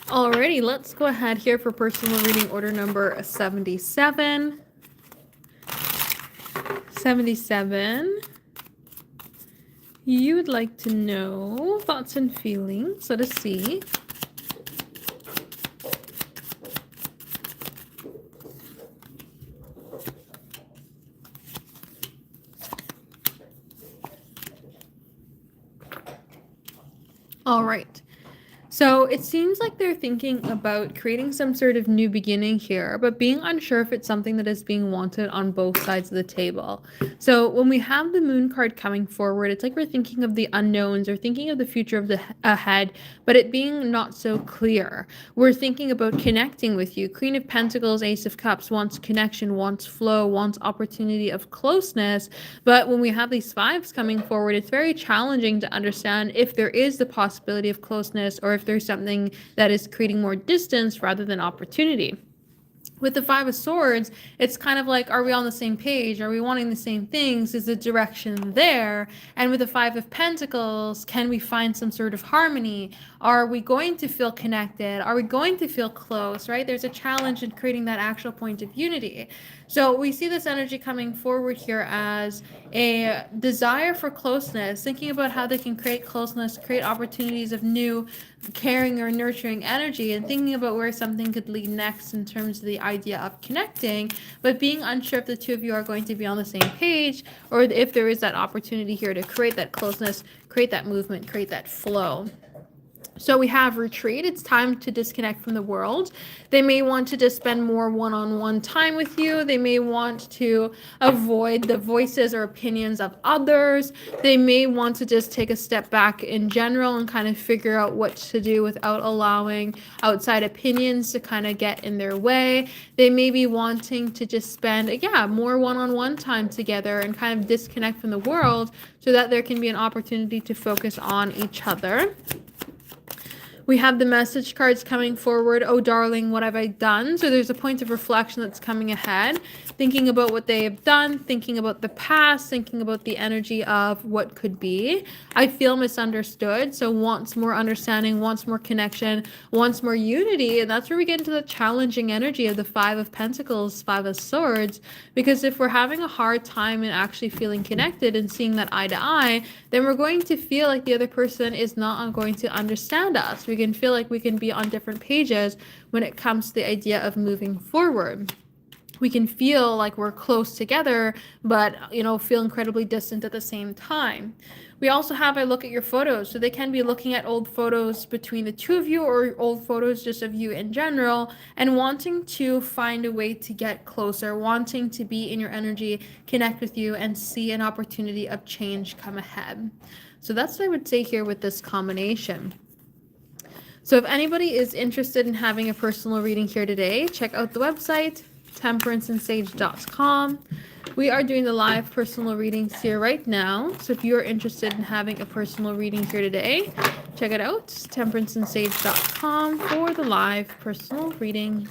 Alrighty, let's go ahead here for personal reading order number 77. 77. You would like to know thoughts and feelings. Let us see. All right. So it seems like they're thinking about creating some sort of new beginning here, but being unsure if it's something that is being wanted on both sides of the table. So when we have the moon card coming forward, it's like we're thinking of the unknowns or thinking of the future of the ahead, but it being not so clear. We're thinking about connecting with you. Queen of Pentacles, Ace of Cups wants connection, wants flow, wants opportunity of closeness. But when we have these fives coming forward, it's very challenging to understand if there is the possibility of closeness or if there's something that is creating more distance rather than opportunity. With the Five of Swords, it's kind of like, are we on the same page? Are we wanting the same things? Is the direction there? And with the Five of Pentacles, can we find some sort of harmony? Are we going to feel connected? Are we going to feel close, right? There's a challenge in creating that actual point of unity. So we see this energy coming forward here as a desire for closeness, thinking about how they can create closeness, create opportunities of new caring or nurturing energy, and thinking about where something could lead next in terms of the idea of connecting, but being unsure if the two of you are going to be on the same page or if there is that opportunity here to create that closeness, create that movement, create that flow. So we have retreat. It's time to disconnect from the world. They may want to just spend more one-on-one time with you. They may want to avoid the voices or opinions of others. They may want to just take a step back in general and kind of figure out what to do without allowing outside opinions to kind of get in their way. They may be wanting to just spend, more one-on-one time together and kind of disconnect from the world so that there can be an opportunity to focus on each other. We have the message cards coming forward. Oh, darling, what have I done? So there's a point of reflection that's coming ahead, thinking about what they have done, thinking about the past, thinking about the energy of what could be. I feel misunderstood, so wants more understanding, wants more connection, wants more unity. And that's where we get into the challenging energy of the Five of Pentacles, Five of Swords. Because if we're having a hard time in actually feeling connected and seeing that eye to eye, then we're going to feel like the other person is not going to understand us. We can feel like we can be on different pages when it comes to the idea of moving forward. We can feel like we're close together, but, feel incredibly distant at the same time. We also have a look at your photos. So they can be looking at old photos between the two of you or old photos just of you in general and wanting to find a way to get closer, wanting to be in your energy, connect with you, and see an opportunity of change come ahead. So that's what I would say here with this combination. So if anybody is interested in having a personal reading here today, check out the website, temperanceandsage.com. We are doing the live personal readings here right now. So if you're interested in having a personal reading here today, check it out, temperanceandsage.com for the live personal readings.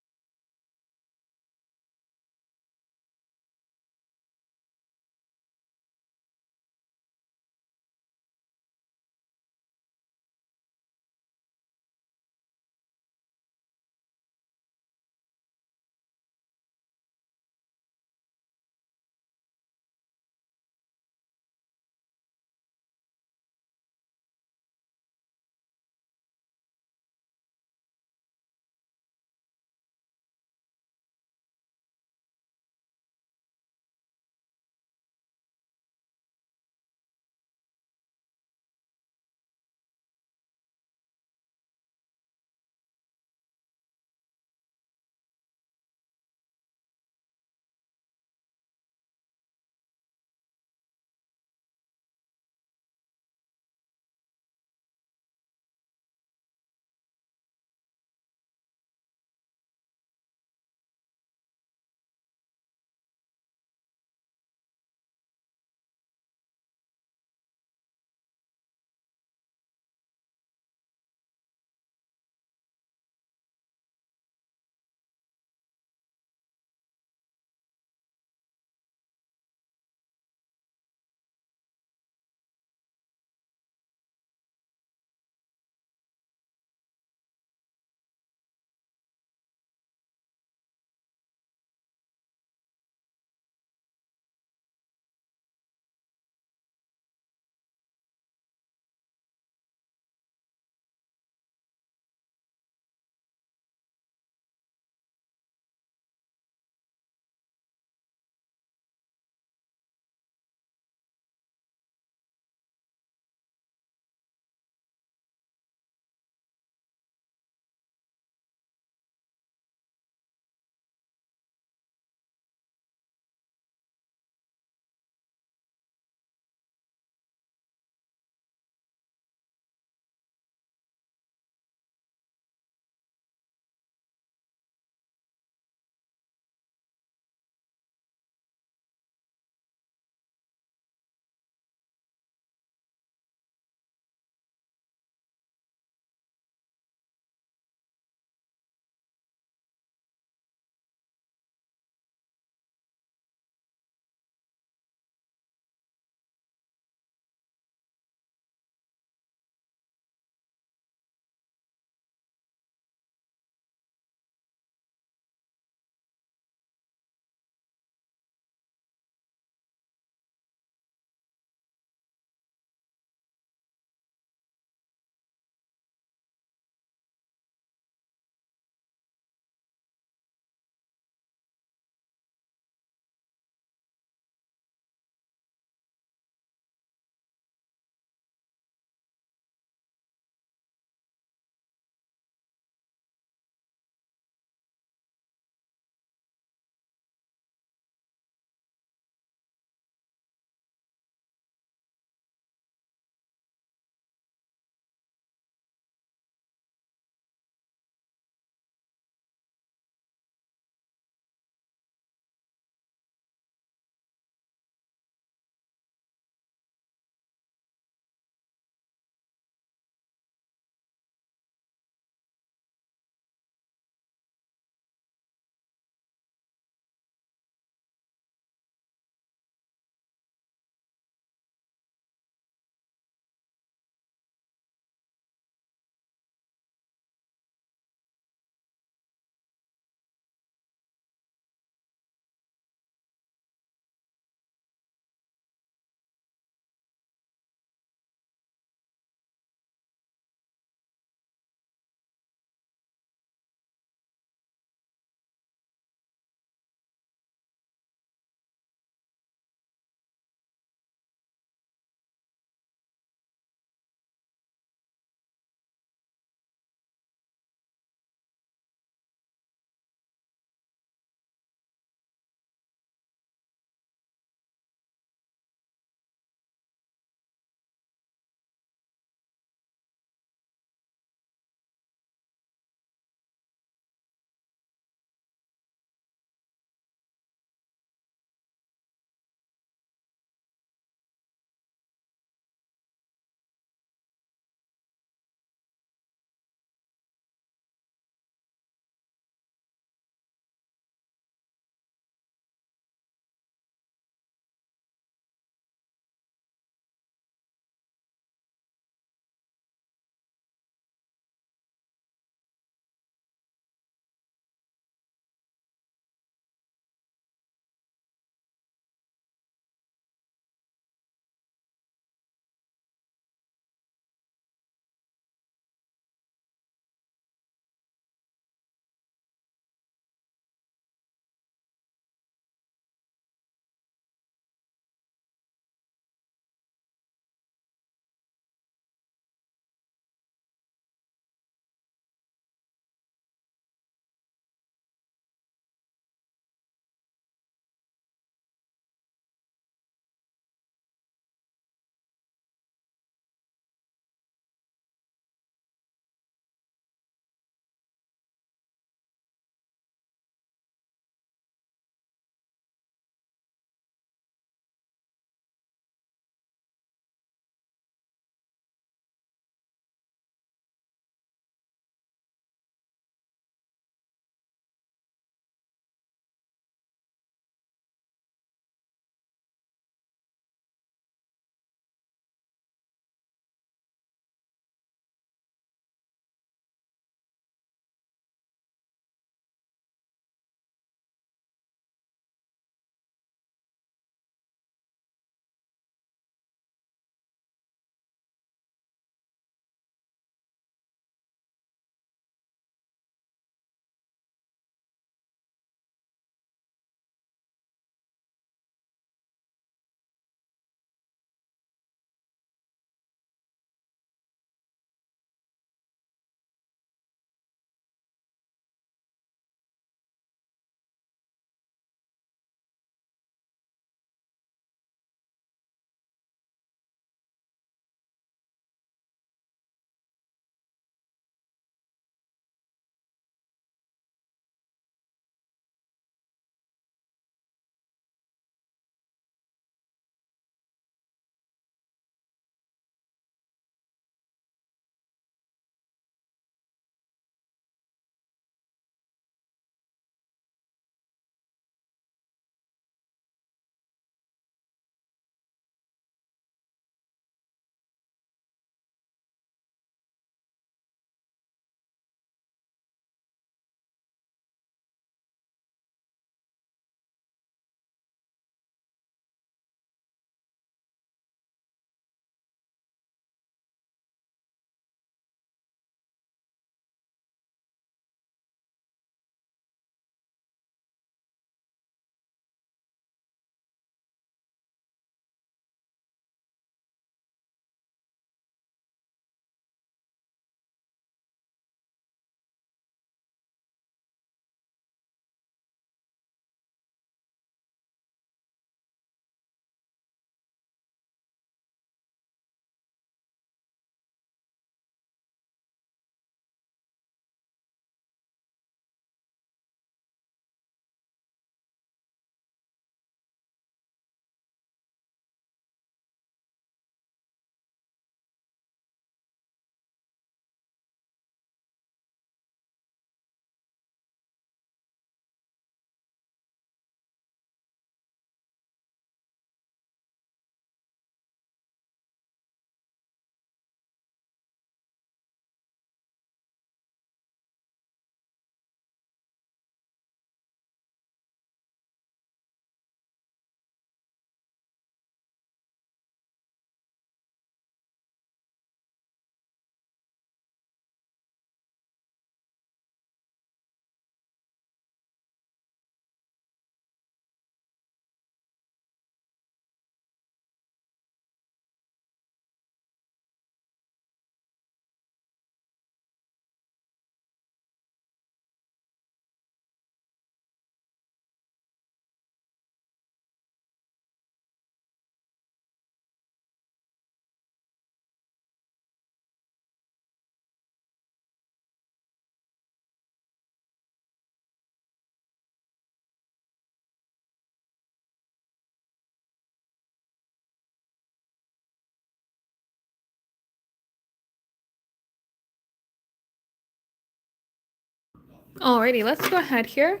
Alrighty, let's go ahead here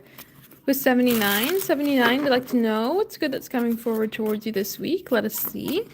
with 79. 79, we'd like to know what's good that's coming forward towards you this week. Let us see.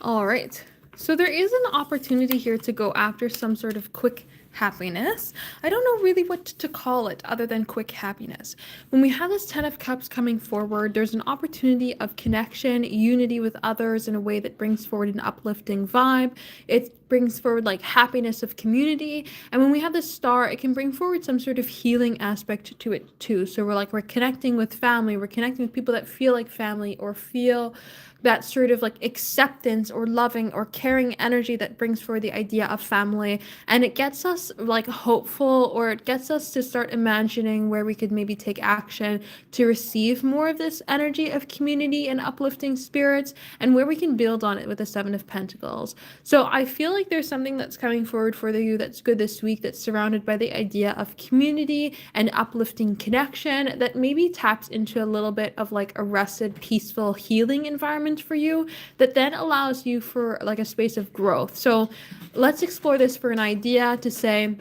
All right. So there is an opportunity here to go after some sort of quick happiness. I don't know really what to call it other than quick happiness. When we have this 10 of Cups coming forward, there's an opportunity of connection, unity with others in a way that brings forward an uplifting vibe. It brings forward like happiness of community. And when we have this star, it can bring forward some sort of healing aspect to it too. So we're connecting with family, we're connecting with people that feel like family or feel that sort of like acceptance or loving or caring energy that brings forward the idea of family. And it gets us like hopeful, or it gets us to start imagining where we could maybe take action to receive more of this energy of community and uplifting spirits, and where we can build on it with the Seven of Pentacles. So I feel like there's something that's coming forward for you that's good this week, that's surrounded by the idea of community and uplifting connection, that maybe taps into a little bit of like a rested, peaceful, healing environment for you, that then allows you for like a space of growth. So let's explore this for an idea to say,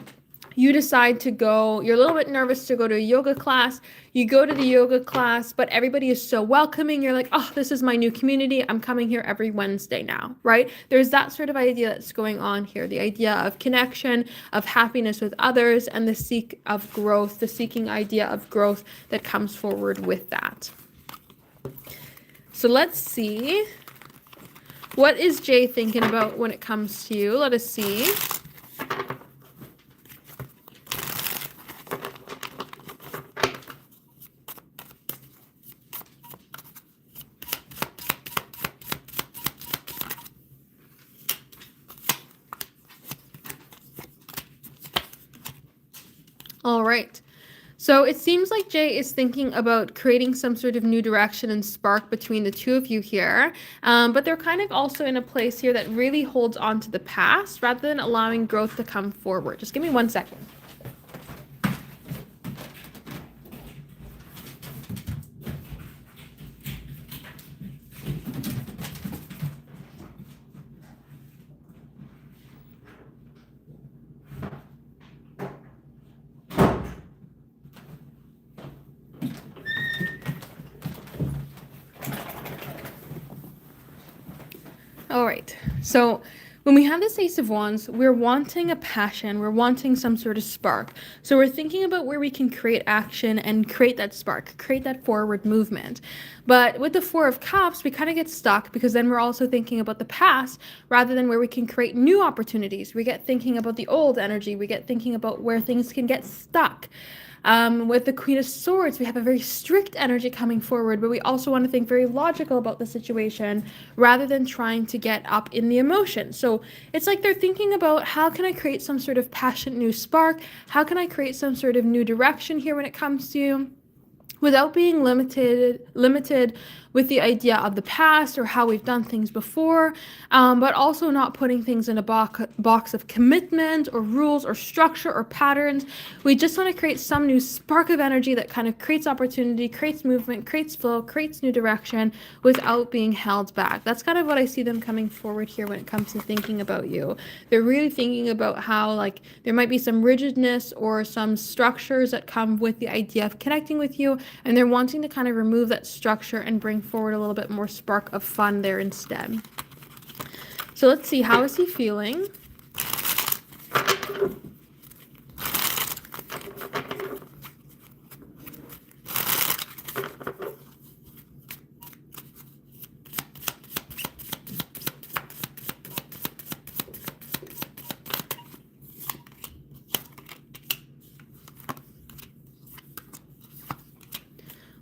you decide to go, you're a little bit nervous to go to a yoga class. You go to the yoga class, but everybody is so welcoming. You're like, oh, this is my new community. I'm coming here every Wednesday now, right? There's that sort of idea that's going on here. The idea of connection, of happiness with others, and the seek of growth, the seeking idea of growth that comes forward with that. So let's see. What is Jay thinking about when it comes to you? Let us see. All right. So it seems like Jay is thinking about creating some sort of new direction and spark between the two of you here. But they're kind of also in a place here that really holds on to the past rather than allowing growth to come forward. Just give me 1 second. All right. So when we have this Ace of Wands, we're wanting a passion. We're wanting some sort of spark. So we're thinking about where we can create action and create that spark, create that forward movement. But with the Four of Cups, we kind of get stuck because then we're also thinking about the past rather than where we can create new opportunities. We get thinking about the old energy. We get thinking about where things can get stuck. With the Queen of Swords, we have a very strict energy coming forward, but we also want to think very logical about the situation rather than trying to get up in the emotion. So it's like they're thinking about, how can I create some sort of passionate new spark? How can I create some sort of new direction here when it comes to you, without being limited with the idea of the past or how we've done things before, but also not putting things in a box of commitment or rules or structure or patterns. We just want to create some new spark of energy that kind of creates opportunity, creates movement, creates flow, creates new direction without being held back. That's kind of what I see them coming forward here when it comes to thinking about you. They're really thinking about how like there might be some rigidness or some structures that come with the idea of connecting with you, and they're wanting to kind of remove that structure and bring forward a little bit more spark of fun there instead. So let's see, how is he feeling?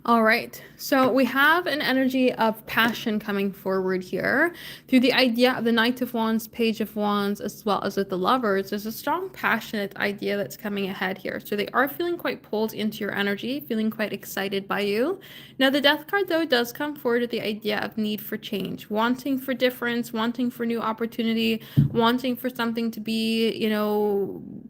All right. So we have an energy of passion coming forward here through the idea of the Knight of Wands, Page of Wands, as well as with the Lovers. There's a strong, passionate idea that's coming ahead here. So they are feeling quite pulled into your energy, feeling quite excited by you. Now, the Death card, though, does come forward with the idea of need for change, wanting for difference, wanting for new opportunity, wanting for something to be,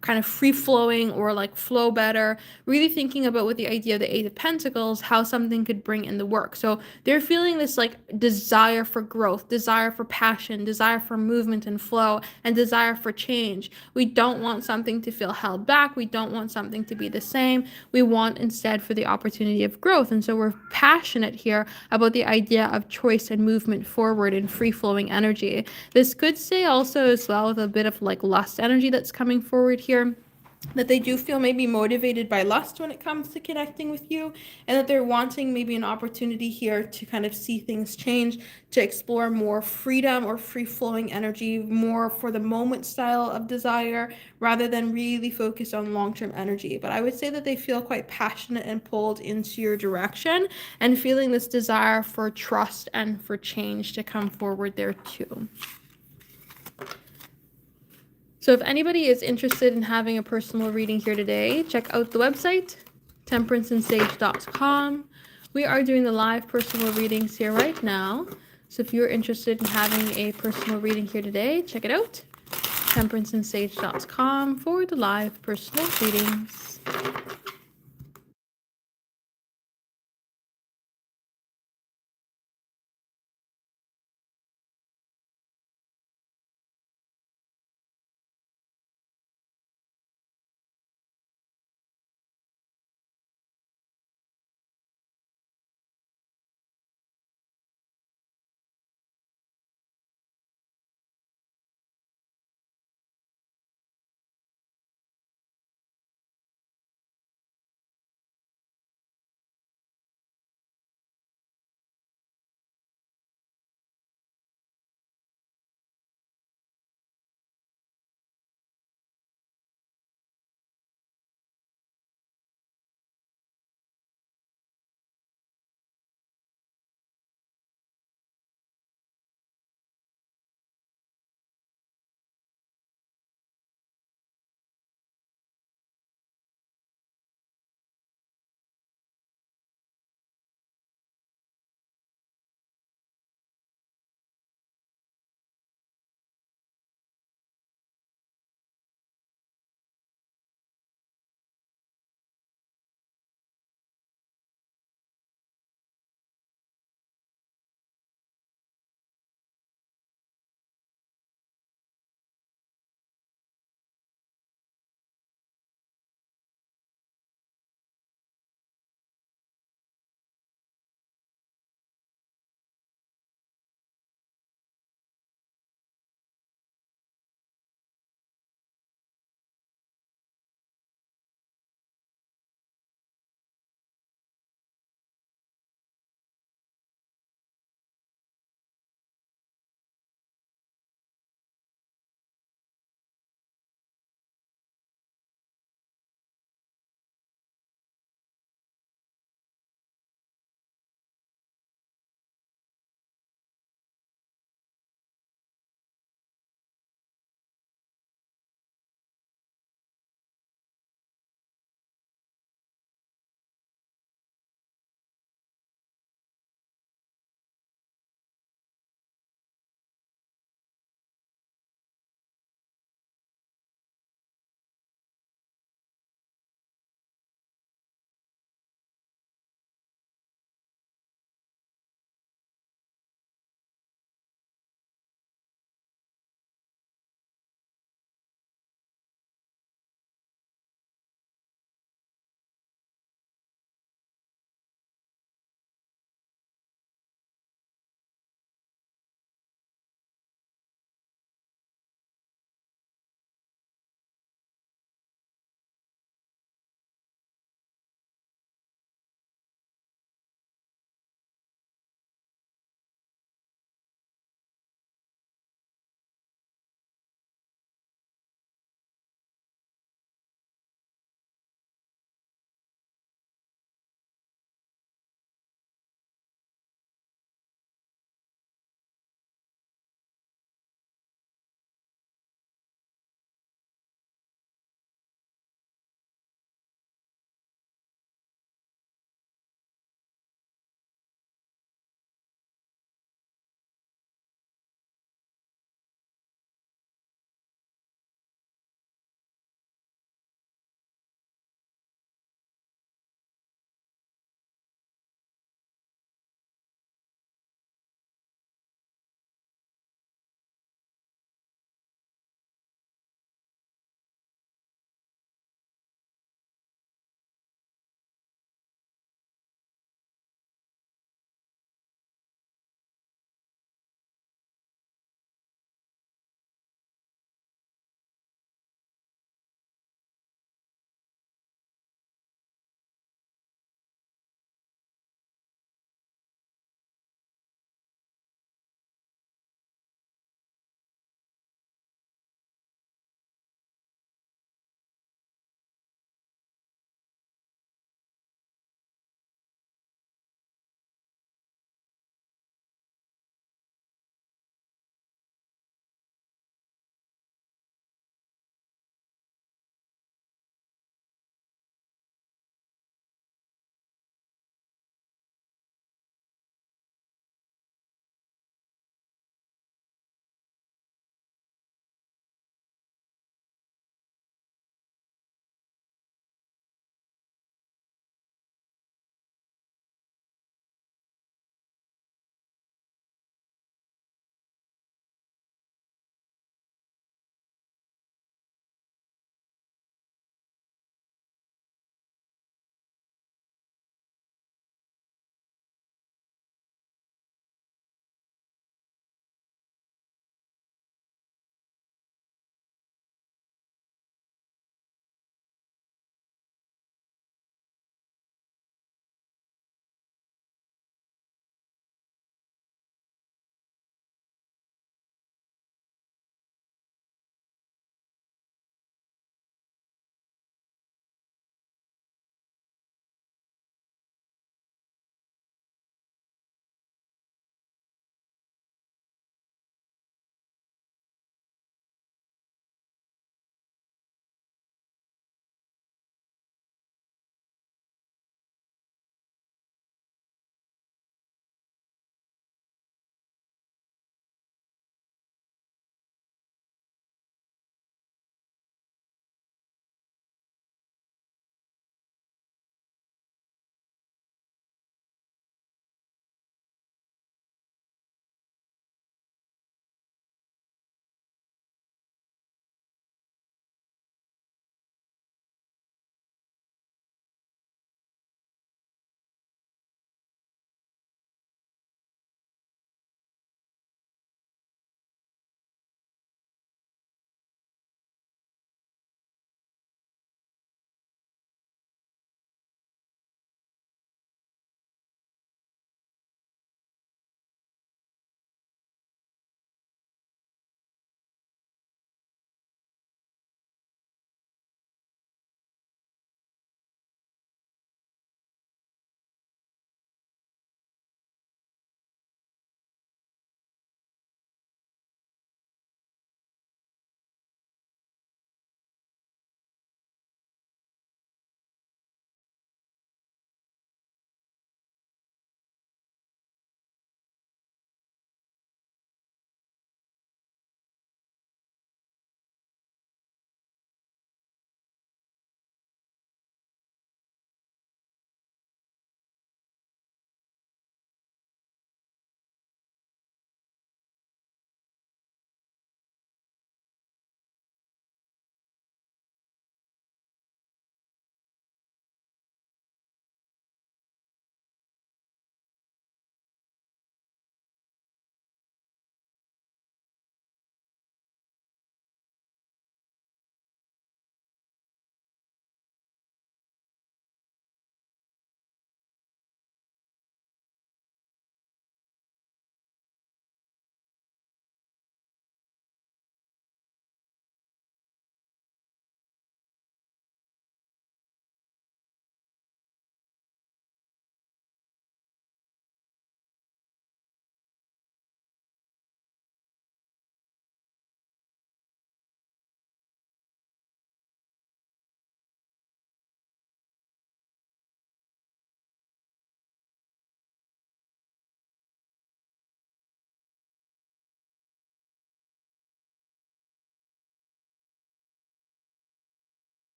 kind of free flowing or like flow better. Really thinking about with the idea of the Eight of Pentacles, how something could bring in the work. So they're feeling this like desire for growth, desire for passion, desire for movement and flow, and desire for change. We don't want something to feel held back. We don't want something to be the same. We want instead for the opportunity of growth. And so we're passionate here about the idea of choice and movement forward and free flowing energy. This could say also as well with a bit of like lust energy that's coming forward here, that they do feel maybe motivated by lust when it comes to connecting with you, and that they're wanting maybe an opportunity here to kind of see things change, to explore more freedom or free-flowing energy, more for the moment style of desire, rather than really focus on long-term energy. But I would say that they feel quite passionate and pulled into your direction and feeling this desire for trust and for change to come forward there too. So if anybody is interested in having a personal reading here today, check out the website, temperanceandsage.com. We are doing the live personal readings here right now. So if you're interested in having a personal reading here today, check it out, temperanceandsage.com for the live personal readings.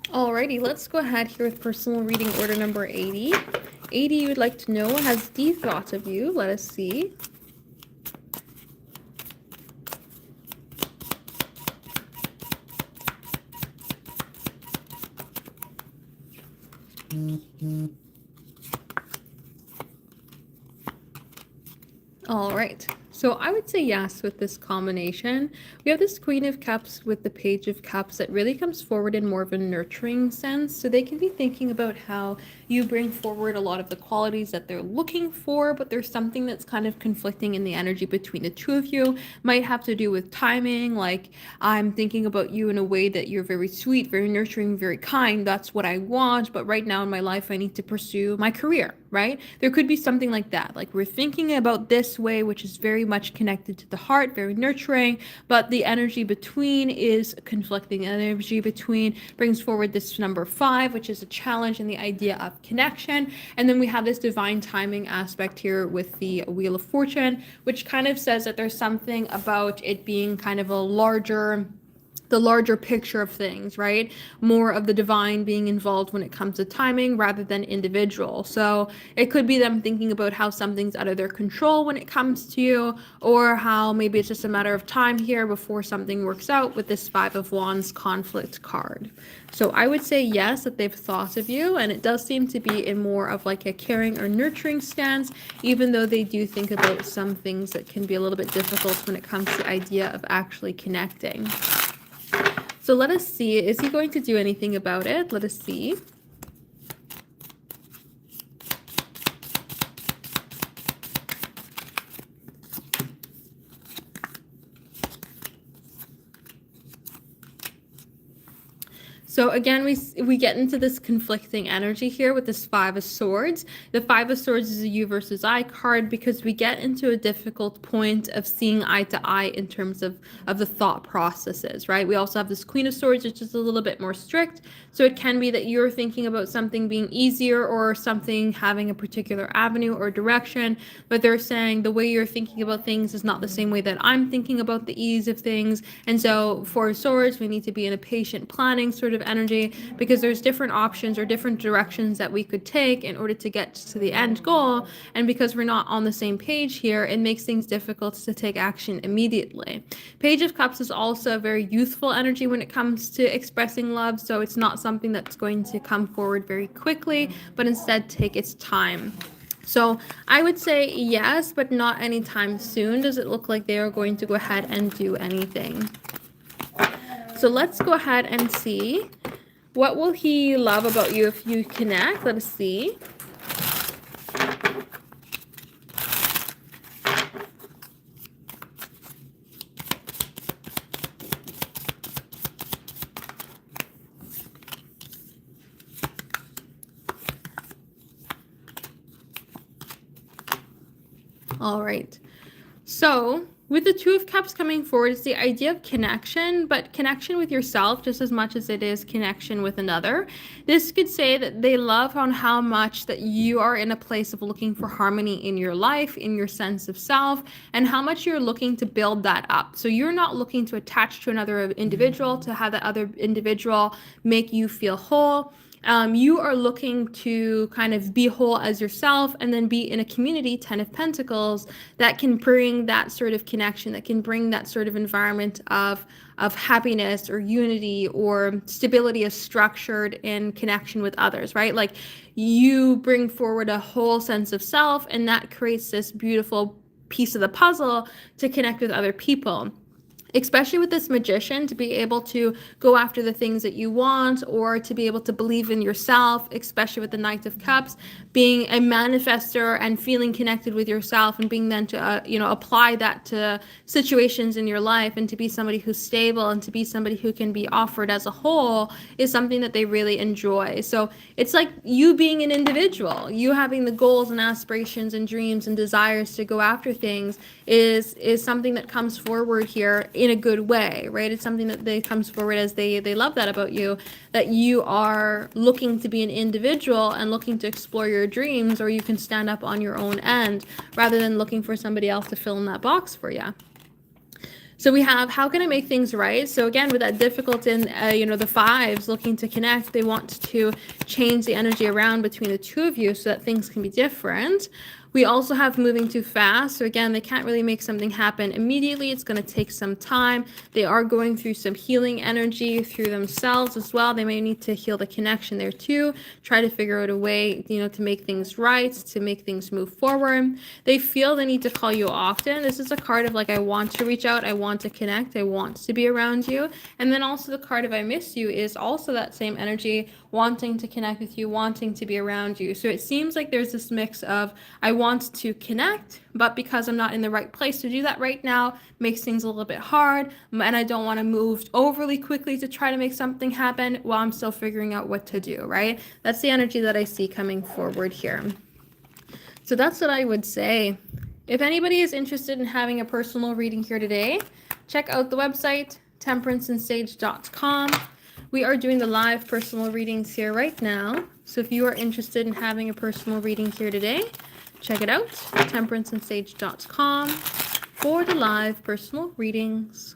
Alrighty, let's go ahead here with personal reading order number 80. 80, you would like to know, has D thought of you. Let us see. All right. So I would say yes with this combination. We have this Queen of Cups with the Page of Cups that really comes forward in more of a nurturing sense. So they can be thinking about how you bring forward a lot of the qualities that they're looking for, but there's something that's kind of conflicting in the energy between the two of you. Might have to do with timing, like I'm thinking about you in a way that you're very sweet, very nurturing, very kind. That's what I want, but right now in my life I need to pursue my career, right? There could be something like that. Like we're thinking about this way, which is very much connected to the heart, very nurturing, but the energy between is conflicting. Energy between brings forward this number 5, which is a challenge and the idea of connection. And then we have this divine timing aspect here with the Wheel of Fortune, which kind of says that there's something about it being kind of the larger picture of things, right? More of the divine being involved when it comes to timing rather than individual. So it could be them thinking about how something's out of their control when it comes to you, or how maybe it's just a matter of time here before something works out with this 5 of Wands conflict card. So I would say yes, that they've thought of you, and it does seem to be in more of like a caring or nurturing stance, even though they do think about some things that can be a little bit difficult when it comes to the idea of actually connecting. So let us see, is he going to do anything about it? Let us see. So again, we get into this conflicting energy here with this 5 of Swords. The 5 of Swords is a you versus I card because we get into a difficult point of seeing eye to eye in terms of the thought processes, right? We also have this Queen of Swords, which is a little bit more strict. So it can be that you're thinking about something being easier or something having a particular avenue or direction, but they're saying the way you're thinking about things is not the same way that I'm thinking about the ease of things. And so for Swords, we need to be in a patient planning sort of energy because there's different options or different directions that we could take in order to get to the end goal. And because we're not on the same page here, it makes things difficult to take action immediately. Page of Cups is also a very youthful energy when it comes to expressing love. So it's not something that's going to come forward very quickly, but instead take its time. So I would say yes, but not anytime soon. Does it look like they are going to go ahead and do anything? So let's go ahead and see. What will he love about you if you connect? Let us see. All right. So with the 2 of Cups coming forward, it's the idea of connection, but connection with yourself just as much as it is connection with another. This could say that they love on how much that you are in a place of looking for harmony in your life, in your sense of self, and how much you're looking to build that up. So you're not looking to attach to another individual, to have that other individual make you feel whole. You are looking to kind of be whole as yourself and then be in a community, 10 of Pentacles, that can bring that sort of connection, that can bring that sort of environment of happiness or unity or stability as structured in connection with others, right? Like you bring forward a whole sense of self, and that creates this beautiful piece of the puzzle to connect with other people. Especially with this Magician, to be able to go after the things that you want, or to be able to believe in yourself, especially with the Knight of Cups, being a manifester and feeling connected with yourself, and being then to apply that to situations in your life, and to be somebody who's stable and to be somebody who can be offered as a whole is something that they really enjoy. So it's like you being an individual, you having the goals and aspirations and dreams and desires to go after things is something that comes forward here in a good way, right? It's something that they comes forward as they love that about you, that you are looking to be an individual and looking to explore your dreams, or you can stand up on your own end rather than looking for somebody else to fill in that box for you. So we have, how can I make things right? So again, with that difficult in, the fives looking to connect, they want to change the energy around between the two of you so that things can be different. We also have moving too fast. So again, they can't really make something happen immediately. It's going to take some time. They are going through some healing energy through themselves as well. They may need to heal the connection there too. Try to figure out a way, to make things right, to make things move forward. They feel the need to call you often. This is a card of like, I want to reach out. I want to connect. I want to be around you. And then also the card of I miss you is also that same energy, wanting to connect with you, wanting to be around you. So it seems like there's this mix of I want to connect, but because I'm not in the right place to do that right now, makes things a little bit hard. And I don't want to move overly quickly to try to make something happen while I'm still figuring out what to do, right? That's the energy that I see coming forward here. So that's what I would say. If anybody is interested in having a personal reading here today, check out the website, temperanceandsage.com. We are doing the live personal readings here right now. So if you are interested in having a personal reading here today, check it out, temperanceandsage.com for the live personal readings.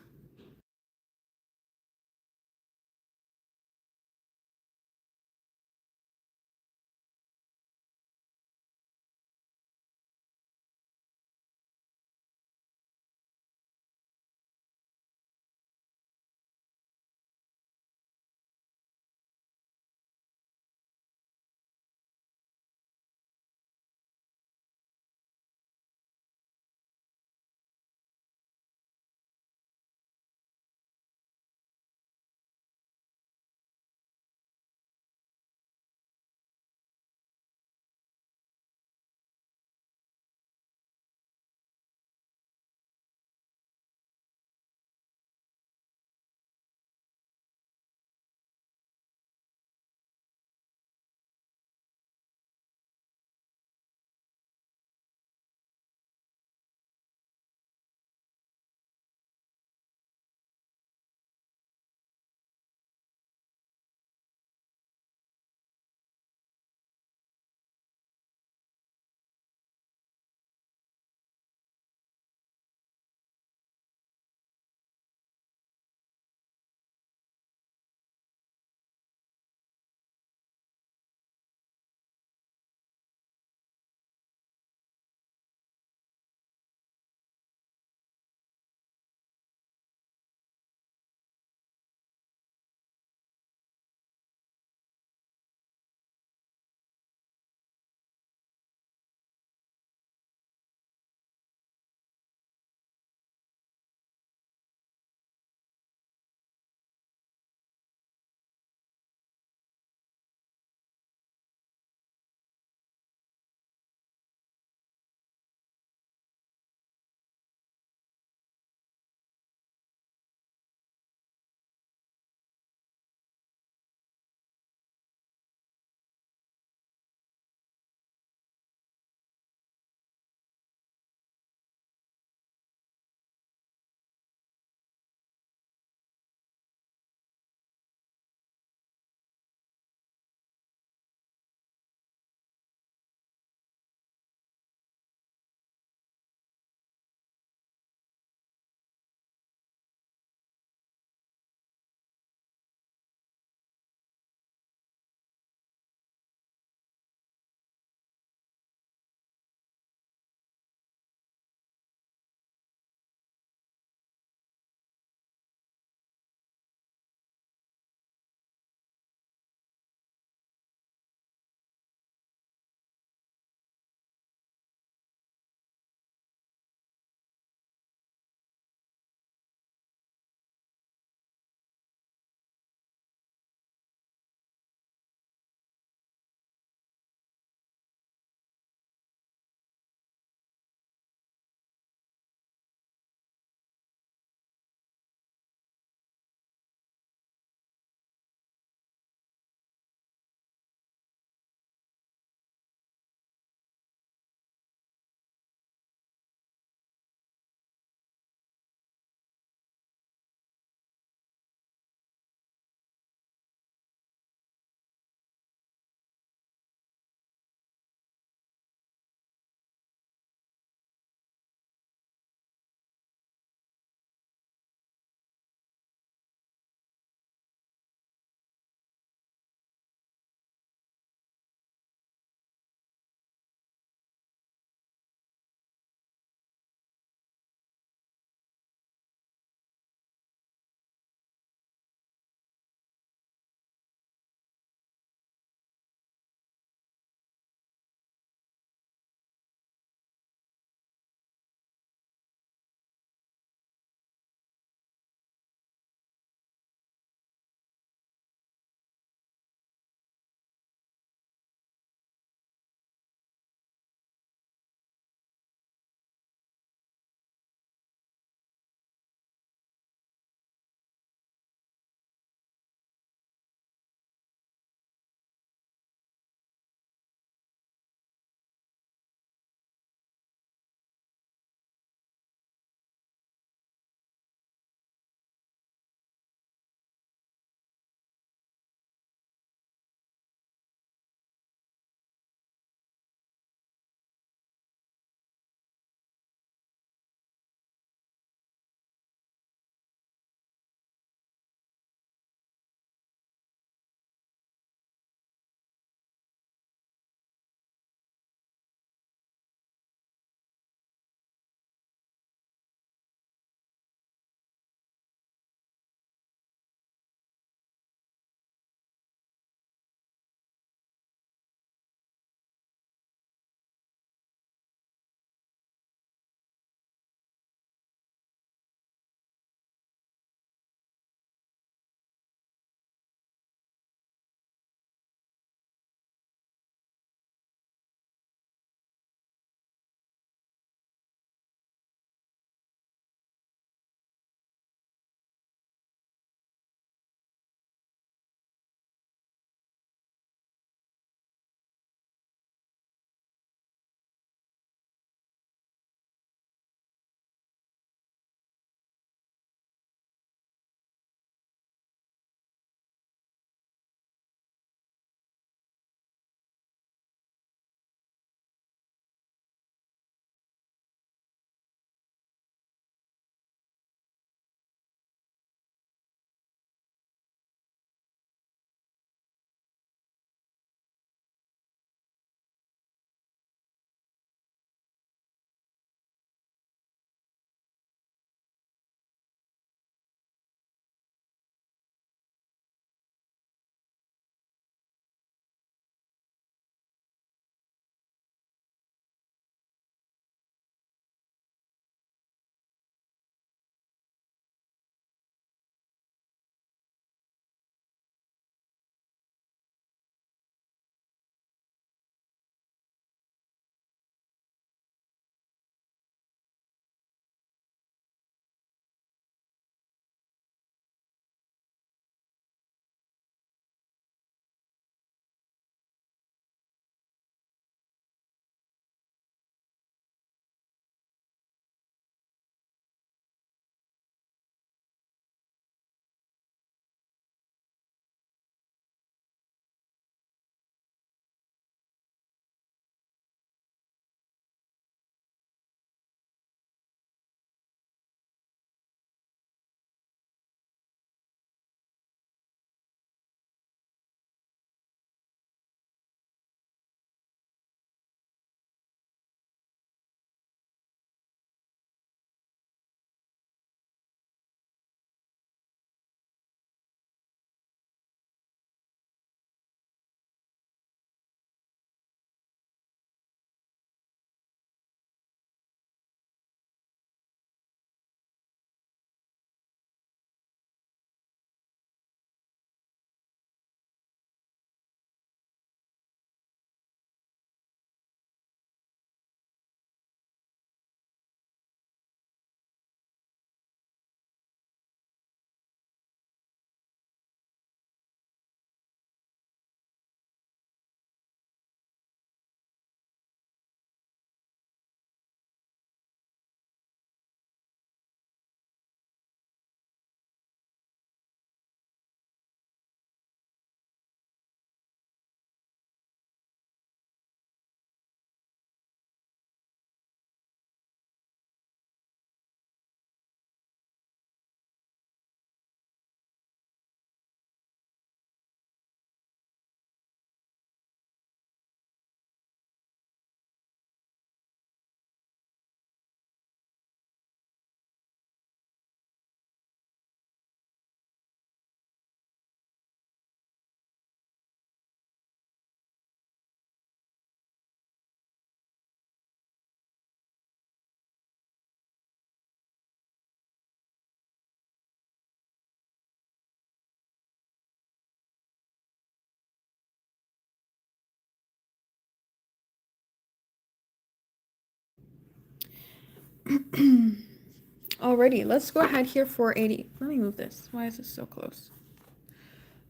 Alrighty, let's go ahead here for 80. Let me move this. Why is this so close?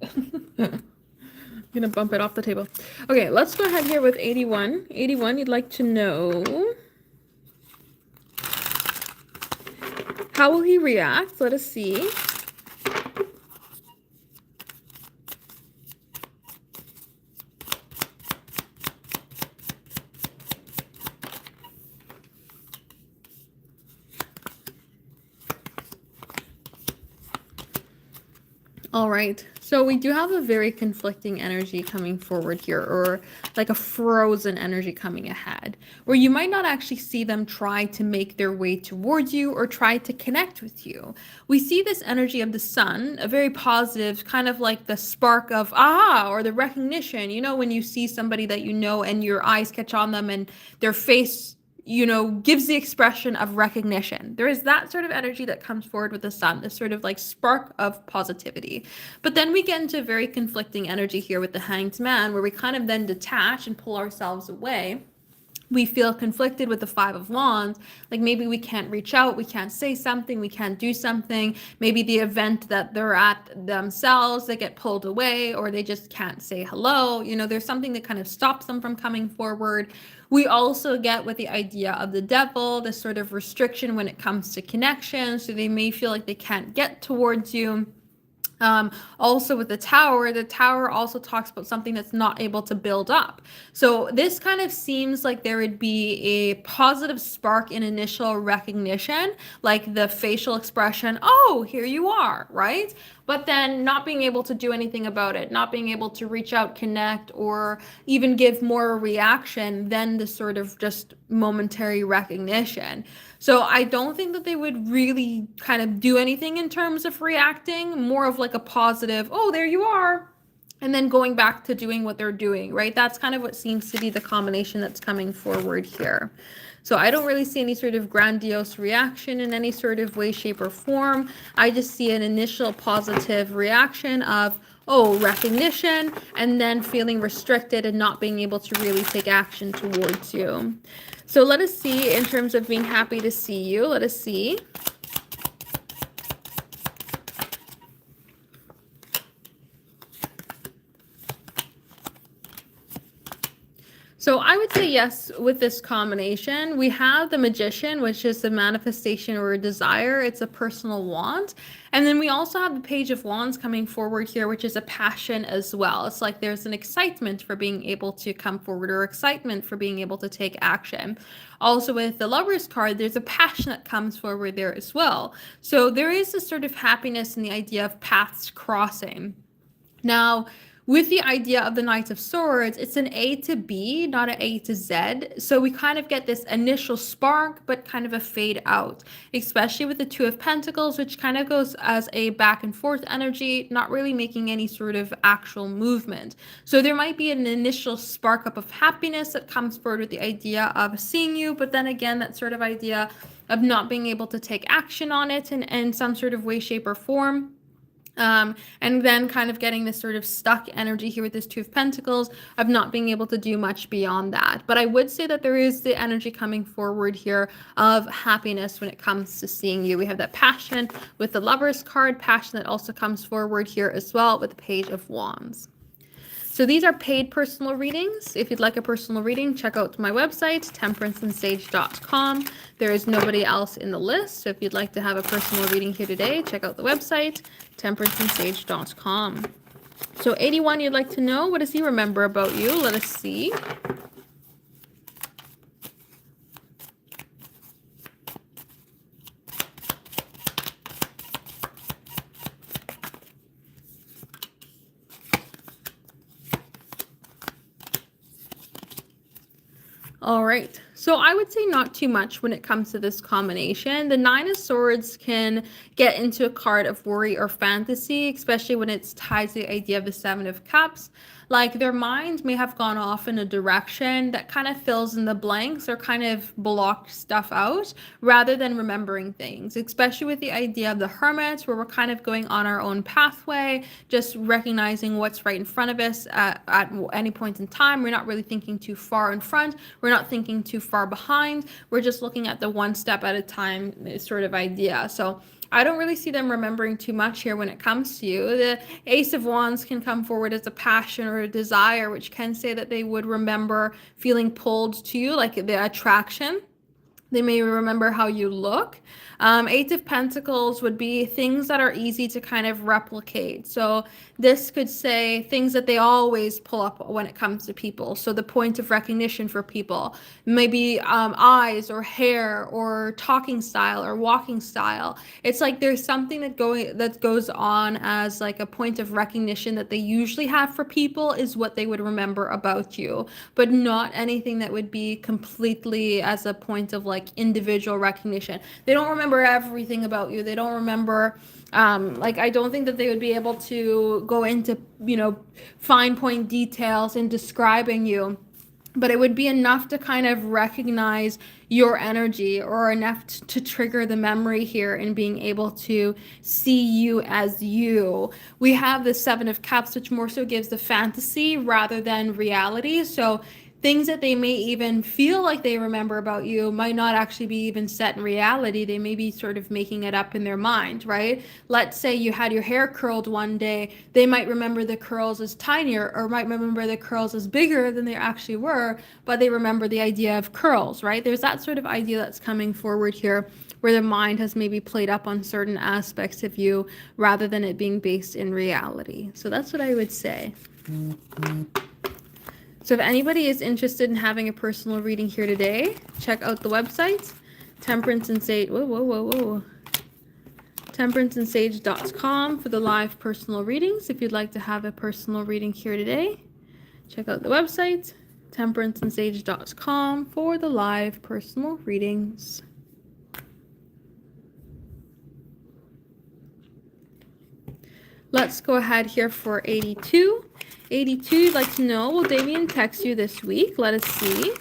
I'm gonna bump it off the table. Okay, let's go ahead here with 81. 81, you'd like to know, how will he react? Let us see. All right, so we do have a very conflicting energy coming forward here, or like a frozen energy coming ahead, where you might not actually see them try to make their way towards you or try to connect with you. We see this energy of the sun, a very positive, kind of like the spark of aha, or the recognition. You know, when you see somebody that you know and your eyes catch on them and their face, you know, gives the expression of recognition. There is that sort of energy that comes forward with the sun, this sort of like spark of positivity. But then we get into very conflicting energy here with the Hanged Man, where we kind of then detach and pull ourselves away. We feel conflicted with the Five of Wands, like maybe we can't reach out, we can't say something, we can't do something. Maybe the event that they're at themselves, they get pulled away, or they just can't say hello. You know, there's something that kind of stops them from coming forward. We also get with the idea of the Devil, this sort of restriction when it comes to connection. So they may feel like they can't get towards you. Also with the tower also talks about something that's not able to build up. So this kind of seems like there would be a positive spark in initial recognition, like the facial expression, oh, here you are, right? But then not being able to do anything about it, not being able to reach out, connect, or even give more reaction than the sort of just momentary recognition. So I don't think that they would really kind of do anything in terms of reacting, more of like a positive, oh, there you are, and then going back to doing what they're doing, right? That's kind of what seems to be the combination that's coming forward here. So I don't really see any sort of grandiose reaction in any sort of way, shape, or form. I just see an initial positive reaction of, oh, recognition, and then feeling restricted and not being able to really take action towards you. So let us see in terms of being happy to see you. Let us see. So I would say yes with this combination. We have the Magician, which is the manifestation or a desire. It's a personal want. And then we also have the Page of Wands coming forward here, which is a passion as well. It's like there's an excitement for being able to come forward, or excitement for being able to take action. Also with the Lover's card, there's a passion that comes forward there as well. So there is this sort of happiness in the idea of paths crossing. Now, with the idea of the Knight of Swords, it's an A to B, not an A to Z. So we kind of get this initial spark, but kind of a fade out, especially with the Two of Pentacles, which kind of goes as a back and forth energy, not really making any sort of actual movement. So there might be an initial spark up of happiness that comes forward with the idea of seeing you, but then again, that sort of idea of not being able to take action on it in some sort of way, shape, or form. And then kind of getting this sort of stuck energy here with this Two of Pentacles of not being able to do much beyond that. But I would say that there is the energy coming forward here of happiness when it comes to seeing you. We have that passion with the Lover's card, passion that also comes forward here as well with the Page of Wands. So these are paid personal readings. If you'd like a personal reading, check out my website, temperanceandsage.com. There is nobody else in the list. So if you'd like to have a personal reading here today, check out the website, temperanceandsage.com. So 81, you'd like to know, what does he remember about you? Let us see. All right, so I would say not too much when it comes to this combination. The Nine of Swords can get into a card of worry or fantasy, especially when it's tied to the idea of the Seven of Cups. Like their mind may have gone off in a direction that kind of fills in the blanks or kind of blocked stuff out rather than remembering things, especially with the idea of the Hermit, where we're kind of going on our own pathway, just recognizing what's right in front of us at any point in time. We're not really thinking too far in front. We're not thinking too far behind. We're just looking at the one step at a time sort of idea. So I don't really see them remembering too much here when it comes to you. The Ace of Wands can come forward as a passion or a desire, which can say that they would remember feeling pulled to you, like the attraction. They may remember how you look. Eight of Pentacles would be things that are easy to kind of replicate. So this could say things that they always pull up when it comes to people. So the point of recognition for people, maybe eyes or hair or talking style or walking style. It's like there's something that goes on as like a point of recognition that they usually have for people is what they would remember about you, but not anything that would be completely as a point of like individual recognition. They don't remember everything about you. They don't remember like I don't think that they would be able to go into, fine point details in describing you, but it would be enough to kind of recognize your energy or enough to trigger the memory here and being able to see you as you. We have the Seven of Cups, which more so gives the fantasy rather than reality. So things that they may even feel like they remember about you might not actually be even set in reality. They may be sort of making it up in their mind, right? Let's say you had your hair curled one day. They might remember the curls as tinier or might remember the curls as bigger than they actually were, but they remember the idea of curls, right? There's that sort of idea that's coming forward here where the mind has maybe played up on certain aspects of you rather than it being based in reality. So that's what I would say. So if anybody is interested in having a personal reading here today, check out the website, Temperance and Sage, temperanceandsage.com for the live personal readings. If you'd like to have a personal reading here today, check out the website, temperanceandsage.com for the live personal readings. Let's go ahead here for 82. 82, you'd like to know, will Damien text you this week? Let us see.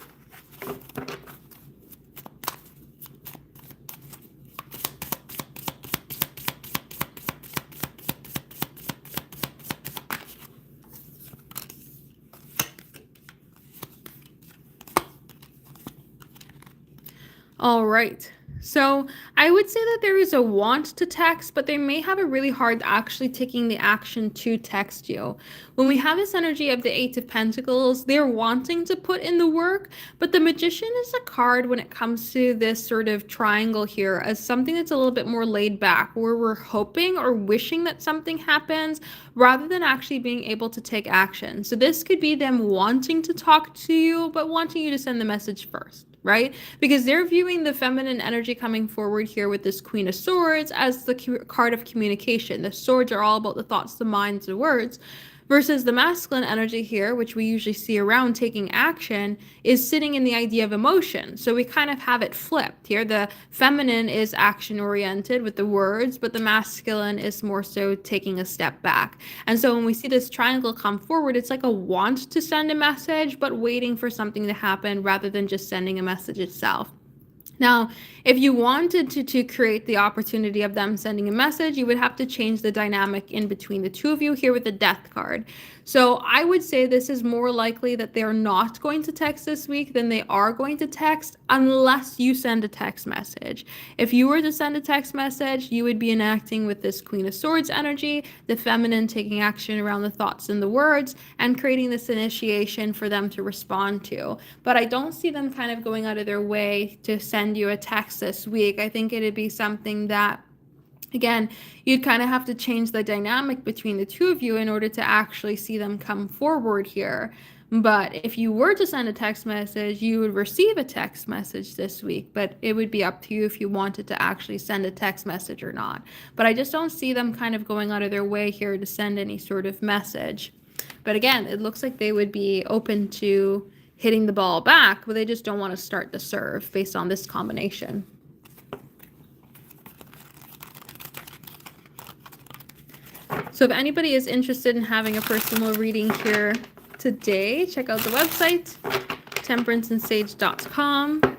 All right. So I would say that there is a want to text, but they may have a really hard actually taking the action to text you. When we have this energy of the Eight of Pentacles, they're wanting to put in the work, but the Magician is a card when it comes to this sort of triangle here as something that's a little bit more laid back, where we're hoping or wishing that something happens rather than actually being able to take action. So this could be them wanting to talk to you, but wanting you to send the message first, right? Because they're viewing the feminine energy coming forward here with this Queen of Swords as the card of communication. The swords are all about the thoughts, the minds, the words, versus the masculine energy here, which we usually see around taking action, is sitting in the idea of emotion. So we kind of have it flipped here. The feminine is action oriented with the words, but the masculine is more so taking a step back. And so when we see this triangle come forward, it's like a want to send a message, but waiting for something to happen rather than just sending a message itself. Now, if you wanted to create the opportunity of them sending a message, you would have to change the dynamic in between the two of you here with the Death card. So I would say this is more likely that they're not going to text this week than they are going to text unless you send a text message. If you were to send a text message, you would be enacting with this Queen of Swords energy, the feminine taking action around the thoughts and the words, and creating this initiation for them to respond to. But I don't see them kind of going out of their way to send you a text this week. I think it'd be something that, again, you'd kind of have to change the dynamic between the two of you in order to actually see them come forward here. But if you were to send a text message, you would receive a text message this week, but it would be up to you if you wanted to actually send a text message or not. But I just don't see them kind of going out of their way here to send any sort of message. But again, it looks like they would be open to hitting the ball back, but they just don't want to start the serve based on this combination. So if anybody is interested in having a personal reading here today, check out the website, temperanceandsage.com.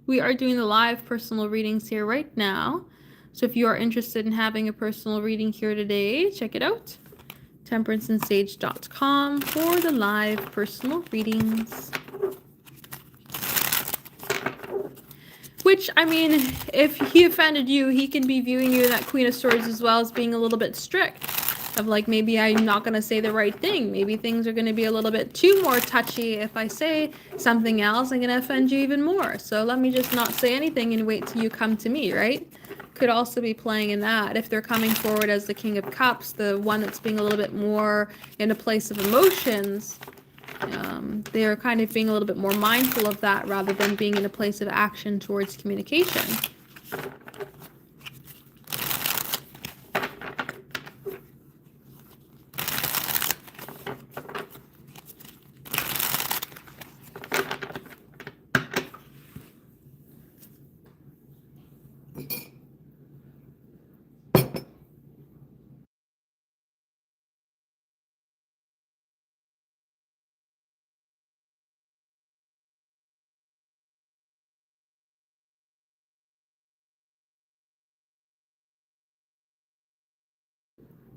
We are doing the live personal readings here right now. So if you are interested in having a personal reading here today, check it out, temperanceandsage.com for the live personal readings. Which, I mean, if he offended you, he can be viewing you in that Queen of Swords as well as being a little bit strict. Of like, maybe I'm not going to say the right thing. Maybe things are going to be a little bit too more touchy. If I say something else, I'm going to offend you even more. So let me just not say anything and wait till you come to me, right? Could also be playing in that. If they're coming forward as the King of Cups, the one that's being a little bit more in a place of emotions, they're kind of being a little bit more mindful of that rather than being in a place of action towards communication.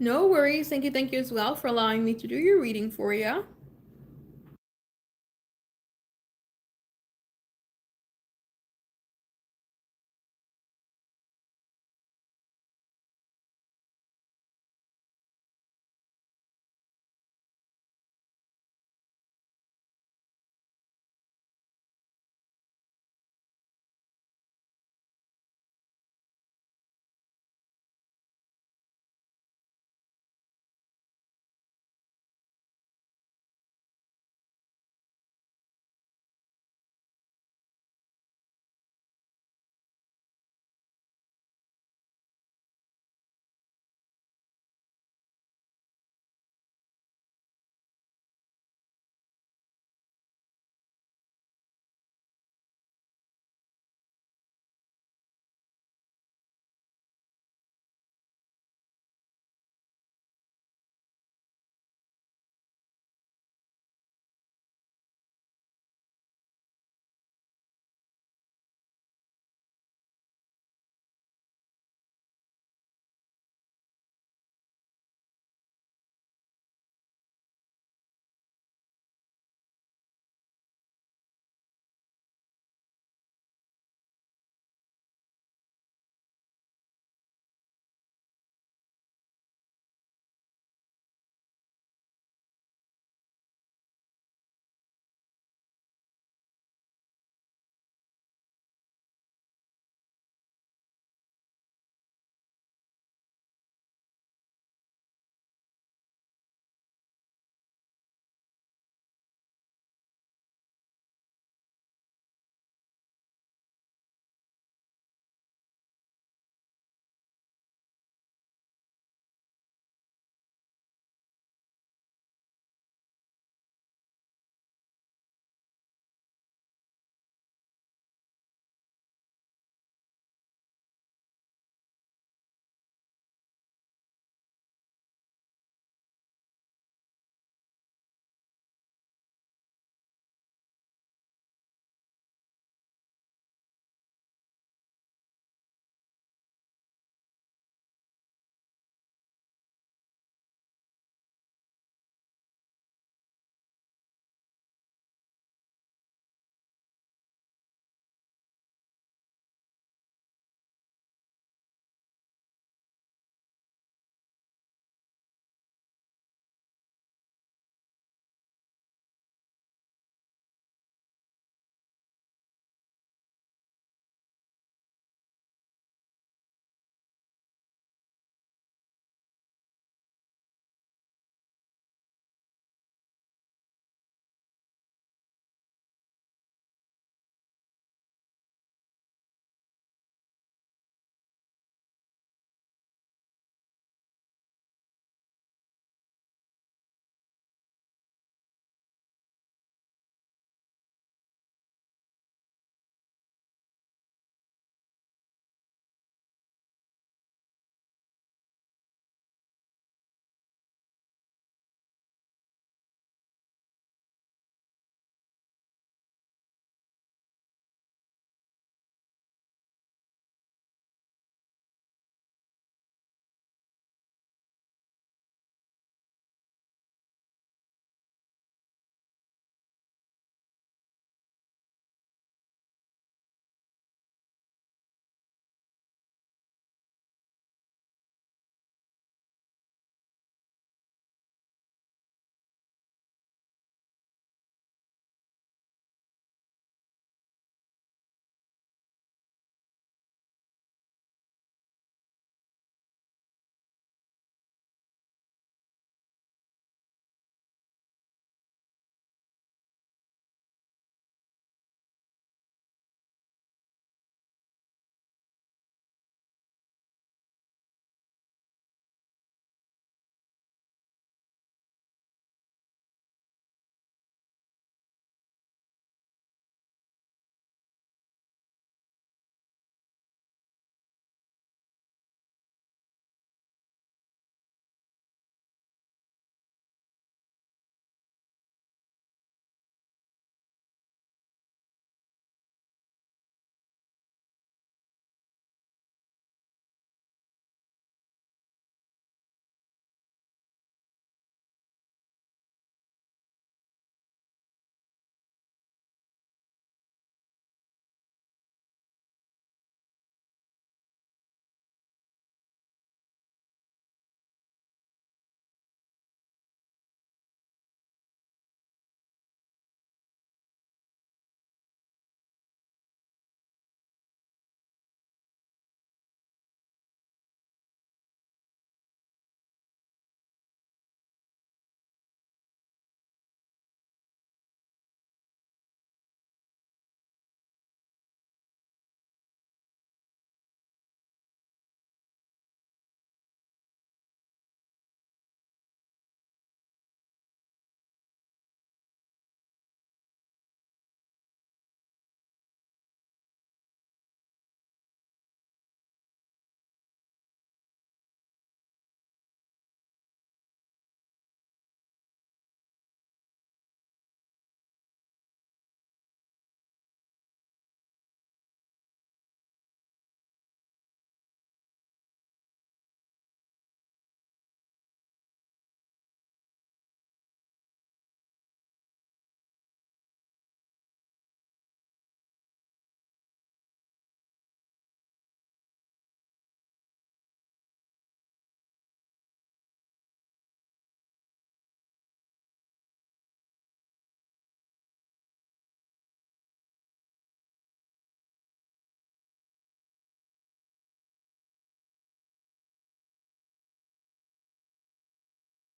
No worries. Thank you as well for allowing me to do your reading for you.